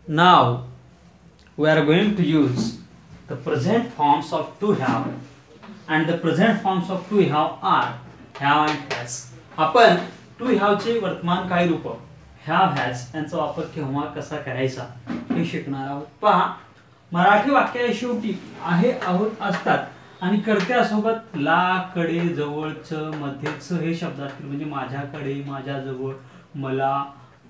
Now we are going to use the present forms of to have, and the present forms of to have are have and has. आपण to have चे वर्तमानकाळी रूप have has यांचा वापर केव्हा कसा करायचा हे शिकणार आहोत. पहा, मराठी वाक्याच्या शेवटी आहे आहोत असतात आणि कर्त्यासोबत ला, कडे, जवळच, मध्येच हे शब्द असतील. म्हणजे माझ्याकडे, माझ्याजवळ, मला,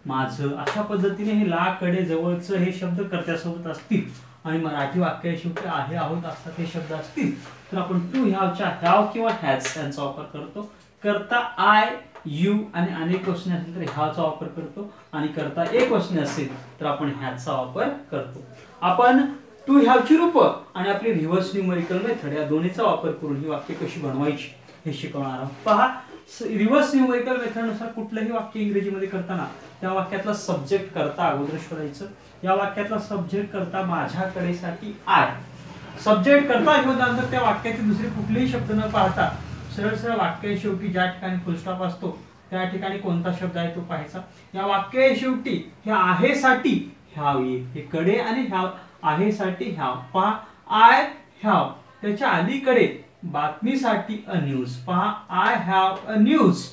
माझं अशा पद्धतीने हे ला, कडे, जवळच हे शब्द कर्त्यासोबत असतील आणि मराठी वाक्याच्या शेवटी आहे आहोत असतात हे शब्द असतील तर आपण टू हॅवच्या हॅव किंवा हॅज यांचा वापर करतो. करता आय, यू आणि अनेक वचने असेल तर हॅवचा वापर करतो आणि करता एक वचने असेल तर आपण हॅजचा वापर करतो. आपण टू हॅवची रूप आणि आपली रिव्हर्स न्यूमेरिकल मेथड या दोन्हीचा वापर करून ही वाक्य कशी बनवायची हे शिकवणार आहोत. पहा, रिव्हर्स न्यूमेरिकल मेथडनुसार कुठलंही वाक्य इंग्रजीमध्ये करताना त्या वाक्यातला सब्जेक्ट करता अगोदर शोधायचं. या वाक्यातला सब्जेक्ट करता माझ्याकडे साठी आय. सब्जेक्ट करता शोधल्यानंतर त्या वाक्यातील दुसरे कुठलेही शब्द न पाहता सरळ सरळ वाक्याच्या शेवटी ज्या ठिकाणी फुलस्टॉप असतो त्या ठिकाणी कोणता शब्द आहे तो पाहायचा. या वाक्याच्या शेवटी हे आहे साठी हॅव येईल. हे कडे आणि हॅव आहे साठी हॅव. पहा, आय हॅव त्याच्या अलीकडे बातमीसाठी अ न्यूज. पहा, I have a news.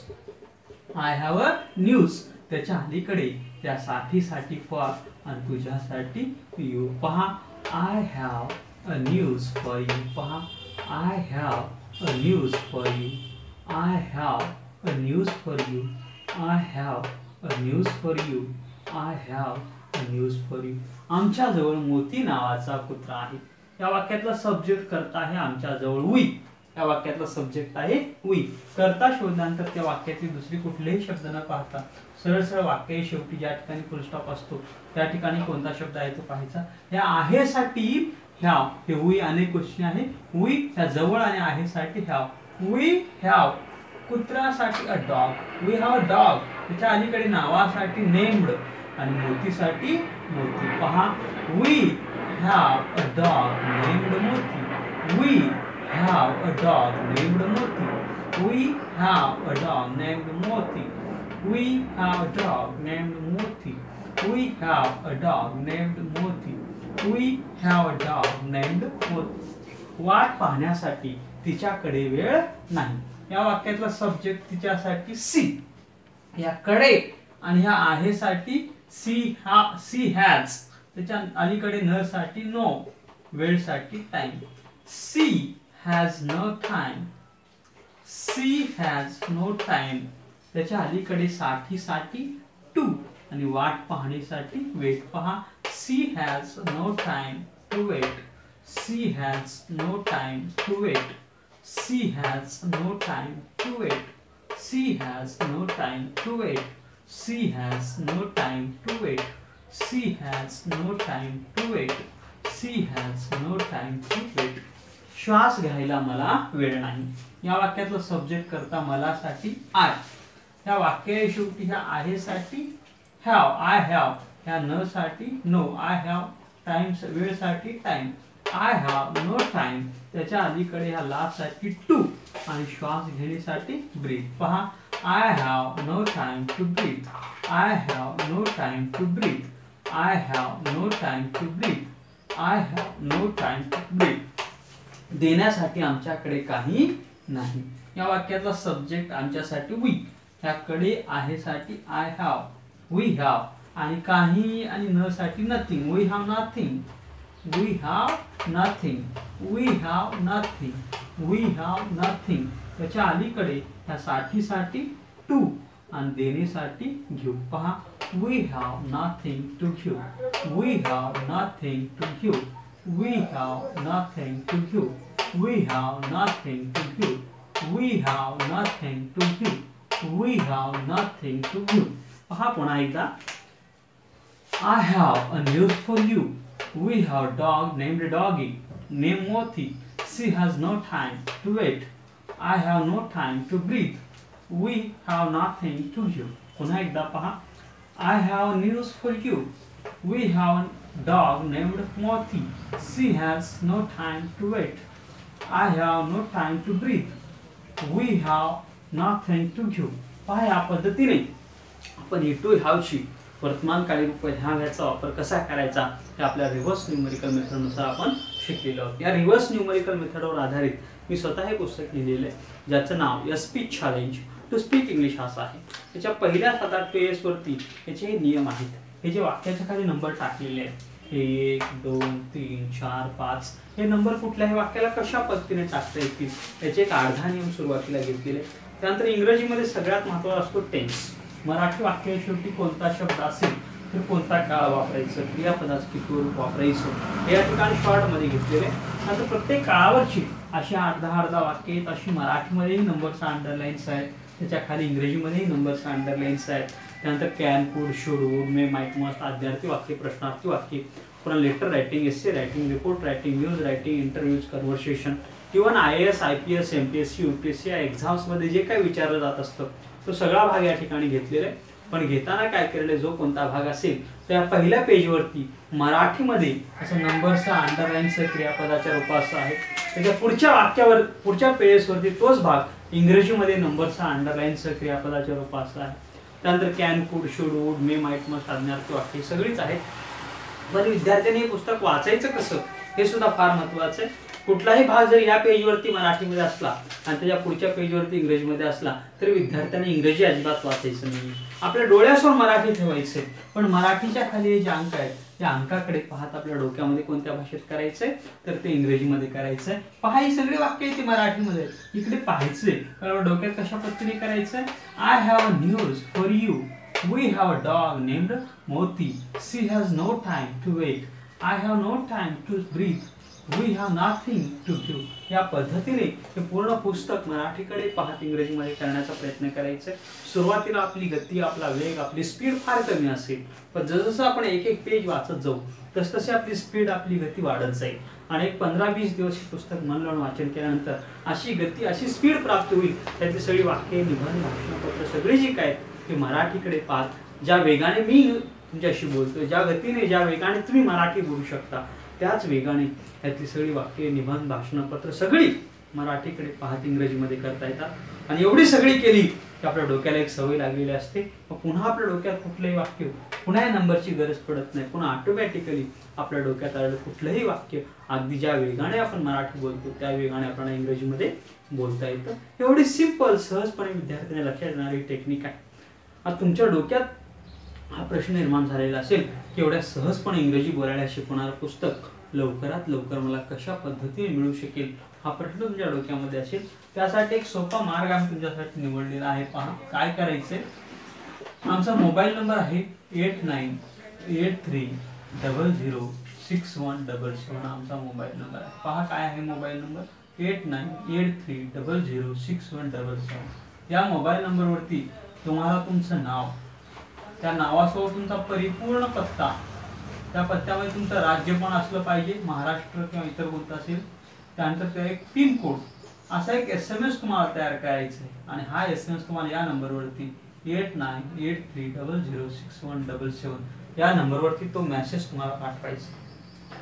I have a news त्याच्या अलीकडे त्या साठीसाठी फॉर आणि तुझ्यासाठी यू. पहा, I have a news for you. पहा, I have a news for you. I have a news for you. I have a news for you. I have a news for you. आमच्याजवळ मोती नावाचा कुत्रा आहे. या वाक्यातला subject करता आहे आमच्याजवळ we. या वाक्यातला सब्जेक्ट आहे वी. करता शोधल्यानंतर त्या वाक्यातील दुसरी कुठलेही शब्द न पाहता सरळ सरळ वाक्याच्या शेवटी ज्या ठिकाणी फुलस्टॉप असतो त्या ठिकाणी कोणता शब्द आहे तो पाहायचा. या आहे साठी हॅव हे वी अनेक गोष्टी आहे. वी ह्या जवळ आणि आहे साठी हॅव. वी हॅव कुत्र्यासाठी a dog. We have a dog त्याच्या अलीकडे नावासाठी नेम्ड आणि मोतीसाठी मोती. पहा, we have a dog named Moti. We have a dog named Moti. We have a dog named Moti. We have a dog named Moti. We have a dog named Moti. We have a dog named Moti. वाट पाहण्यासाठी तिच्याकडे वेळ नाही. या वाक्यातला subject तिच्यासाठी C. या कडे आणि या आहे साठी सी हॅज त्याच्या अलीकडे न साठी नो, वेळ साठी time. She has no time. She has no time त्याच्या अलीकडे साठी टू आणि वाट पाहण्यासाठी वेट. पहा, she has no time to wait. She has no time to wait. She has no time to wait. She has no time to wait. She has no time to wait. She has no time to wait. She has no time to wait. श्वास घ्यायला मला वेळ नाही. या वाक्यातलं subject करता मला साठी I. ह्या वाक्याच्या शेवटी ह्या आहे साठी हॅव. आय हॅव ह्या न साठी नो. आय हॅव टाइम वेळ साठी time. I have no time त्याच्या अलीकडे ह्या ला साठी टू आणि श्वास घेण्यासाठी ब्रीथ. पहा, I have no time to breathe. I have no time to breathe. I have no time to breathe. I have no time to breathe. देण्यासाठी आमच्याकडे काही नाही. या वाक्यातला सब्जेक्ट आमच्यासाठी वी. ह्याकडे आहे साठी आय हॅव. वी हॅव आणि काही आणि न साठी nothing. We have nothing. We have nothing. We have nothing. We have nothing त्याच्या अलीकडे ह्या साठी टू आणि देण्यासाठी घेऊ. पहा, वी हॅव नथिंग टू घेऊ. वी हॅव नथिंग टू घेऊ. वी हॅव नथिंग टू घेऊ. वी हॅव नथिंग टू घेऊ. वी हॅव नथिंग टू घेऊ. We have nothing to give. पहा पुन्हा एकदा. I have a news for you. We have a dog named Doggy. Name Moti. She has no time to wait. I have no time to breathe. We have nothing to give. पुन्हा एकदा पहा. I have news for you. We have a dog named Moti. She has no time to wait. I have no time to breathe. We have nothing to give. पहा, या पद्धतीने आपण ही to हॅवची वर्तमानकाळी रूप ह्या व्याचा वापर कसा करायचा हे आपल्या रिव्हर्स न्यूमेरिकल मेथडनुसार आपण शिकलेलो आहोत. या रिव्हर्स न्यूमेरिकल मेथडवर आधारित मी स्वतः हे पुस्तक लिहिलेलं आहे ज्याचं नाव speech challenge to speak English असं आहे. त्याच्या पहिल्या 7-8 पेजेस वरती याचे हे नियम आहेत. हे जे वाक्याच्या खाली नंबर टाकलेले आहेत 1 2 3 4 5 हे नंबर कुठल्याही वाक्याला कशा पद्धतीने टाकता येतील याचे एक अर्धा नियम सुरुवातीला घेतलेले. त्यानंतर इंग्रजीमध्ये सगळ्यात महत्त्वाचा असतो टेन्स. मराठी वाक्य शेवटी कोणता शब्द असेल तर कोणता काळ वापरायचं, क्रियापदाचं किती रूप वापरायचं हे या ठिकाणी शॉर्टमध्ये घेतलेले. आता प्रत्येक काळावरची अशी अर्धा वाक्य आहेत. अशी मराठीमध्येही नंबरचा अंडरलाईन्स आहेत, त्याच्या खाली इंग्रजीमध्येही नंबरचा अंडरलाईन्स आहेत. त्यानंतर can, could, should, would, may, might, must, आद्यार्थी वाक्य, प्रश्नार्थी वाक्य, पुन्हा letter writing, essay writing, report writing, news writing, interviews, conversation, even IAS, IPS, MPSC, UPSC या एक्झाम्समध्ये जे काही विचारलं जात असतं तो सगळा भाग या ठिकाणी घेतलेला आहे. पण घेताना काय केलेलं जो कोणता भाग असेल त्या पहिल्या पेजवरती मराठीमध्ये असं नंबरचा अंडरलाईनचं क्रियापदाच्या रूपाचं आहे. त्याच्या पुढच्या वाक्यावर पुढच्या पेजेसवरती तोच भाग इंग्रजीमध्ये नंबरचा अंडरलाईनचं क्रियापदाच्या रूपाचं आहे. त्यानंतर can, could, should, would, may, might, must, आज्ञार्थी वाक्य सगळीच आहेत. पण विद्यार्थ्यांनी हे पुस्तक वाचायचं कसं हे सुद्धा फार महत्त्वाचं आहे. कुठलाही भाग जर या पेजवरती मराठीमध्ये असला आणि त्याच्या पुढच्या पेजवरती इंग्रजीमध्ये असला तर विद्यार्थ्यांनी इंग्रजी अजिबात वाचायचं नाही. आपल्या डोळ्यासमोर मराठी ठेवायचे, पण मराठीच्या खाली जे अंक आहेत त्या अंकाकडे पाहत आपल्या डोक्यामध्ये कोणत्या भाषेत करायचंय तर ते इंग्रजीमध्ये करायचंय. पहा ही सगळी वाक्य इथे मराठीमध्ये इकडे पाहायचंय, कारण डोक्यात कशा पद्धतीने करायचंय. I have a news for you. We have a dog named Moti. She has no time to wait. I have no time to breathe. We have nothing to give. या पद्धतीने हे पूर्ण पुस्तक मराठीकडे पाहत इंग्रजीमध्ये करण्याचा प्रयत्न करायचा. सुरुवातीला आपली गती, आपला वेग, आपली स्पीड फार कमी असेल, पण जसं आपण एक पेज वाचत जाऊ तसतशी आपली स्पीड, आपली गती वाढत जाईल. आणि एक 15-20 दिवस हे पुस्तक मन लावून वाचन केल्यानंतर अशी गती, अशी स्पीड प्राप्त होईल. त्यातली सगळी वाक्य, निबंध, भाषणपत्र सगळी जी काय ते मराठीकडे पाहत ज्या वेगाने मी तुमच्याशी बोलतोय, ज्या गतीने, ज्या वेगाने तुम्ही मराठी बोलू शकता त्याच वेगाने यातली सगळी वाक्य, निबंध, भाषणपत्र सगळी मराठीकडे पाहत इंग्रजीमध्ये करता येतात. आणि एवढी सगळी केली की आपल्या डोक्याला एक सवय लागलेली असते. मग पुन्हा आपल्या डोक्यात कुठलंही वाक्य, पुन्हा या नंबरची गरज पडत नाही. पुन्हा ऑटोमॅटिकली आपल्या डोक्यात आलेलं कुठलंही वाक्य अगदी ज्या वेगाने आपण मराठी बोलतो त्या वेगाने आपल्याला इंग्रजीमध्ये बोलता येतं. एवढी सिंपल, सहजपणे विद्यार्थ्यांना लक्षात येणारी टेक्निक आहे. आता तुमच्या डोक्यात हा प्रश्न निर्माण झालेला असेल की एवढ्या सहजपणे इंग्रजी बोलायला शिकवणारं पुस्तक लवकरात लवकर मला कशा पद्धतीने मिळू शकेल हा प्रश्न तुमच्या डोक्यामध्ये असेल. त्यासाठी एक सोपा मार्ग आम्ही तुमच्यासाठी निवडलेला आहे. पहा काय करायचंय. आमचा मोबाईल नंबर आहे 8983006177. आमचा मोबाईल नंबर आहे. पहा काय आहे मोबाईल नंबर 8983006177. या मोबाईल नंबरवरती तुम्हाला तुमचं नाव, त्या नावासोबत तुमचा परिपूर्ण पत्ता, त्या पत्त्यामध्ये तुमचं राज्य पण असलं पाहिजे, महाराष्ट्र किंवा इतर कोणतं असेल, त्यानंतर त्या एक पिन कोड असा एक SMS तुम्हाला तयार करायचा आहे. आणि हा SMS तुम्हाला या नंबरवरती 8983006177 या नंबरवरती तो मेसेज तुम्हाला पाठवायचा.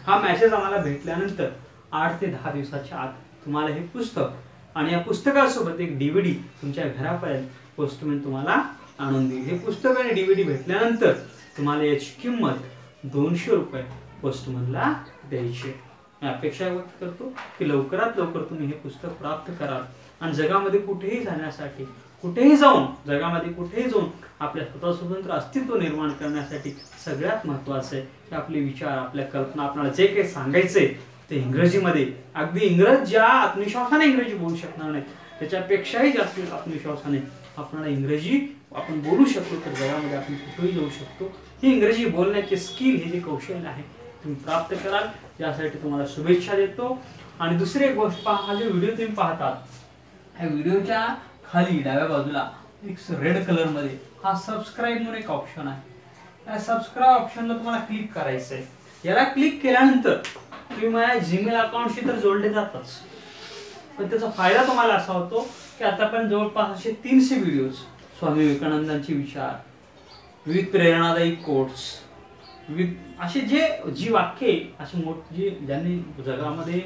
हा मेसेज आम्हाला भेटल्यानंतर 8 ते 10 दिवसाच्या आत तुम्हाला हे पुस्तक आणि या पुस्तकासोबत एक DVD तुमच्या घरापर्यंत पोस्टमॅन तुम्हाला आणून देईल. हे पुस्तक आणि DVD भेटल्यानंतर तुम्हाला याची किंमत 200 रुपये पोस्टमनला द्यायची. मी अपेक्षा व्यक्त करतो की लवकरात लवकर तुम्ही हे पुस्तक प्राप्त कराल आणि जगामध्ये कुठेही जाण्यासाठी, कुठेही जाऊन, जगामध्ये कुठेही जाऊन आपल्या स्वतंत्र अस्तित्व निर्माण करण्यासाठी सगळ्यात महत्त्वाचं आहे की आपले विचार, आपल्या कल्पना, आपल्याला जे काही सांगायचंय ते इंग्रजीमध्ये, अगदी इंग्रज ज्या आत्मविश्वासाने इंग्रजी बोलू शकणार नाही त्याच्यापेक्षाही जास्त आत्मविश्वासाने आपल्याला इंग्रजी आपण बोलू शकतो तर जगामध्ये आपण कुठेही जाऊ शकतो. ही इंग्रजी बोलण्याचे स्किल, हे जे कौशल्य आहे तुम्ही प्राप्त कराल, यासाठी तुम्हाला शुभेच्छा देतो. आणि दुसरी एक गोष्ट पहा, हा जो व्हिडिओ तुम्ही पाहतात ह्या व्हिडिओच्या खाली डाव्या बाजूला एक रेड कलर मध्ये हा सबस्क्राईब म्हणून एक ऑप्शन आहे. त्या सबस्क्राईब ऑप्शनला तुम्हाला क्लिक करायचं आहे. याला क्लिक केल्यानंतर तुम्ही माझ्या जीमेल अकाउंटशी तर जोडले जातच, पण त्याचा फायदा तुम्हाला असा होतो की आतापर्यंत जवळपास असे 300 व्हिडिओज स्वामी विवेकानंदांचे विचार, विविध प्रेरणादायी कोट्स, विविध असे जी वाक्ये, असे मोठे ज्यांनी जगामध्ये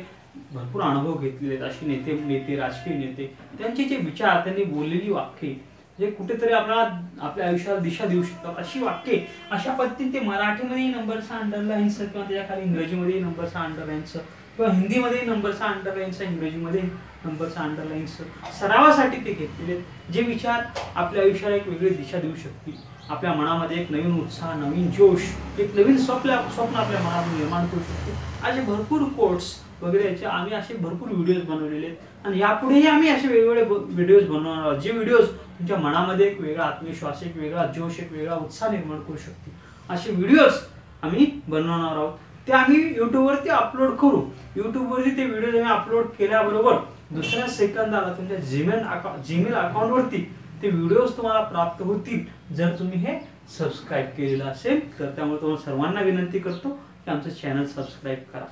भरपूर अनुभव घेतलेले आहेत असे नेते, राजकीय नेते, त्यांचे जे विचार, त्यांनी बोललेली वाक्ये जे कुठेतरी आपल्या आयुष्याला दिशा देऊ शकतात अशी वाक्ये अशा पद्धतीने ते मराठीमध्ये नंबरचा अंडरलाईन्स किंवा त्याच्या खाली इंग्रजीमध्ये नंबरचा अंडरलाईन्स किंवा हिंदीमध्ये नंबरचा अंडरलाईन्स इंग्रजीमध्ये नंबरचा अंडरलाईन्स सरावासाठी ते घेतलेले जे विचार आपल्या आयुष्याला एक वेगळी दिशा देऊ शकतील, आपल्या मनामध्ये एक नवीन उत्साह, नवीन जोश, एक नवीन स्वप्न आपल्या मनात निर्माण करू शकतो। असे भरपूर कोट्स वगैरे याचे आम्ही असे भरपूर व्हिडिओज बनवलेले आहेत आणि यापुढेही आम्ही असे वेगवेगळे व्हिडिओज बनवणार आहोत, जे व्हिडिओज तुमच्या मनामध्ये एक वेगळा आत्मविश्वास, एक वेगळा जोश, एक वेगळा उत्साह निर्माण करू शकतील असे व्हिडिओज आम्ही बनवणार आहोत। ते आम्ही युट्यूबवरती अपलोड करू। युट्यूबवरती ते व्हिडिओज आम्ही अपलोड केल्याबरोबर दुसऱ्या सेकंदाला तुमच्या जीमेल अकाउंटवरती ते व्हिडिओज तुम्हाला प्राप्त होतील जर तुम्ही हे सबस्क्राईब केलेलं असेल तर। त्यामुळे तुम्हाला सर्वांना विनंती करतो की आमचं चॅनल सबस्क्राईब करा।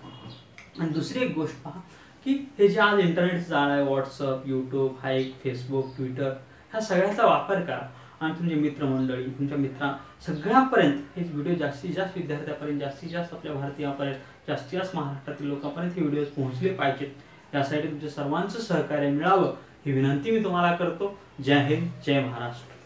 आणि दुसरी एक गोष्ट पहा की हे जे आज इंटरनेट जाळ आहे, WhatsApp, YouTube, hike, Facebook, Twitter ह्या सगळ्याचा वापर करा आणि तुमचे मित्रमंडळी, तुमच्या मित्रां सगळ्यापर्यंत हे व्हिडिओ जास्तीत जास्त विद्यार्थ्यापर्यंत, जास्तीत जास्त आपल्या भारतीयापर्यंत, जास्तीत जास्त महाराष्ट्रातील लोकांपर्यंत हे व्हिडिओ पोहोचले पाहिजेत। यासाठी तुमच्या सर्वांचं सहकार्य मिळावं ही विनंती मी तुम्हाला करतो। जय हिंद, जय महाराष्ट्र।